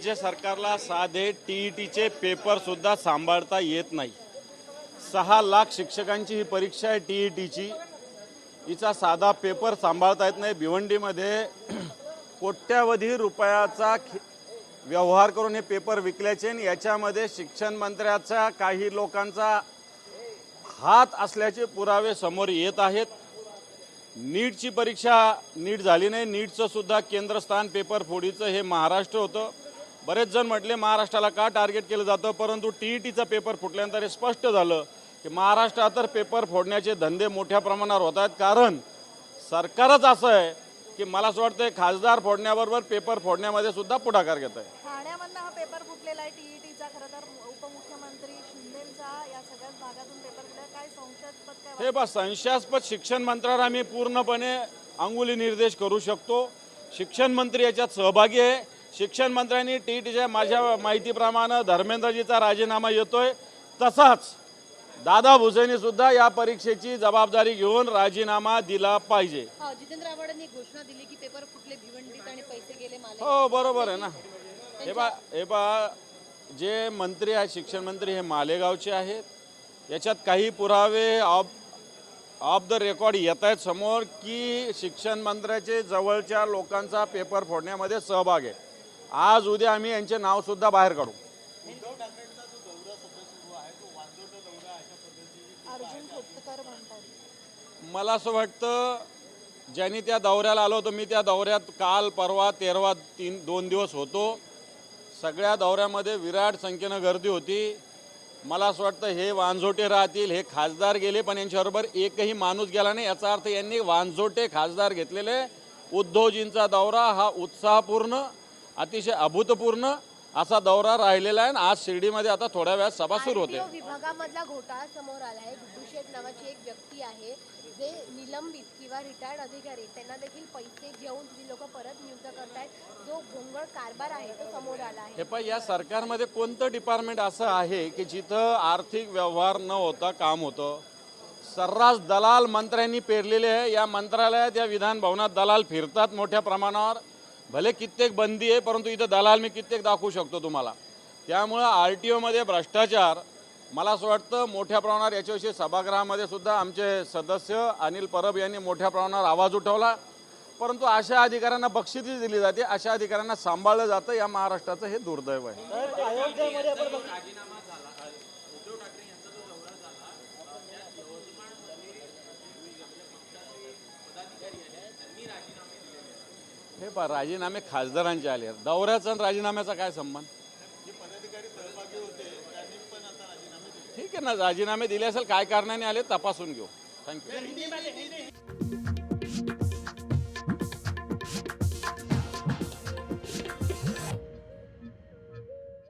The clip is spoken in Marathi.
राज्य सरकारला साधे टीईटीचे पेपर सुद्धा सांभाळता येत नाही। 6 लाख शिक्षकांची ही परीक्षा आहे टीईटीची, हिचा साधा पेपर सांभाळता येत नाही। भिवंडीमध्ये कोट्यावधी रुपयाचा व्यवहार करून हे पेपर विकल्याचे आणि याच्यामध्ये शिक्षण मंत्र्याचा काही लोकांचा हात असल्याचे पुरावे समोर येत आहेत। नीटची परीक्षा नीट झाली नाही, नीटचं सुद्धा केंद्रस्थान पेपर फोडीचं हे महाराष्ट्र होतं। बरेच जण म्हटले महाराष्ट्राला का टार्गेट केलं जातं, परंतु टीईटीचा पेपर फुटल्यानंतर हे स्पष्ट झालं की महाराष्ट्रात तर पेपर फोडण्याचे धंदे मोठ्या प्रमाणावर होत आहेत। कारण सरकारच असं आहे की मला असं वाटतं खासदार फोडण्याबरोबर पेपर फोडण्यामध्ये सुद्धा पुढाकार घेत आहे। ठाण्यामधनं हा पेपर फुटलेला आहे टीईटीचा। खरं तर उपमुख्यमंत्री शिंदेंचा या सगळ्याच भागातून पेपर फुटला, काय संशयास्पद काय हे बस संशयास्पद शिक्षण मंत्र्याला आम्ही पूर्णपणे अंगुली निर्देश करू शकतो। शिक्षण मंत्री याच्यात सहभागी आहे। शिक्षण मंत्र्यांनी टीईटीच्या माझ्या माहितीप्रमाणे धर्मेंद्रजीचा राजीनामा येतोय, तसाच दादा भुसेंनी सुद्धा या परीक्षेची जबाबदारी घेऊन राजीनामा दिला पाहिजे। जितेंद्र आव्हाडांनी घोषणा दिली की पेपर फुटले भिवंडीत आणि पैसे गेले माले। हो बरोबर आहे ना। हे बा जे मंत्री आहेत शिक्षण मंत्री हे मालेगावचे आहेत। याच्यात काही पुरावे ऑफ द रेकॉर्ड येत आहेत समोर की शिक्षण मंत्र्याचे जवळच्या लोकांचा पेपर फोडण्यामध्ये सहभाग आहे। आज उद्या आम्ही यांचे नाव सुद्धा बाहेर काढू। अर्जुन खोतकर म्हणतात। मला असं वाटतं ज्यांनी त्या दौऱ्याला आलो होतो, मी त्या दौऱ्यात काल परवा 2 दिवस होतो। सगळ्या दौऱ्यामध्ये विराट संख्येनं गर्दी होती। मला असं वाटतं हे वांझोटे राहतील, हे खासदार गेले पण यांच्याबरोबर एकही माणूस गेला नाही। याचा अर्थ यांनी वांझोटे खासदार घेतलेले। उद्धवजींचा दौरा हा उत्साहपूर्ण अतिशय अभूतपूर्व असा दौरा राहिलेला आहे। आज शिर्डीमध्ये आता थोड्या वेळात सभा सुरू होते। विभागामधला घोटाळा समोर आला आहे। गुड्डू शेठ नावाची एक व्यक्ती आहे जे निलंबित किंवा रिटायर्ड अधिकारी त्यांना देखील पैसे घेऊन ती लोक परत नियुक्त करतायत। जो भोंगळ कारभार आहे तो समोर आला आहे। हे पण या सरकारमध्ये कोणतं डिपार्टमेंट असं आहे की जिथं आर्थिक व्यवहार न होता काम होतं? सर्रास दलाल मंत्र्यांनी पेरलेले आहे। या मंत्रालयात या विधान भवनात दलाल फिरतात मोठ्या प्रमाणावर। भले कित्येक बंदी आहे परंतु इथं दलाल मी कित्येक दाखवू शकतो तुम्हाला। त्यामुळं RTOमध्ये भ्रष्टाचार मला असं वाटतं मोठ्या प्रमाणावर याच्याविषयी सभागृहामध्ये सुद्धा आमचे सदस्य अनिल परब यांनी मोठ्या प्रमाणावर आवाज उठवला। परंतु अशा अधिकाऱ्यांना बक्षिसी दिली जाते, अशा अधिकाऱ्यांना सांभाळलं जातं। या महाराष्ट्राचं हे दुर्दैव आहे। हे पहा राजीनामे खासदारांचे आले, दौऱ्याचा आणि राजीनाम्याचा काय संबंध? ठीक आहे ना, राजीनामे दिले असेल काय कारणाने आले तपासून घेऊ। थँक्यू।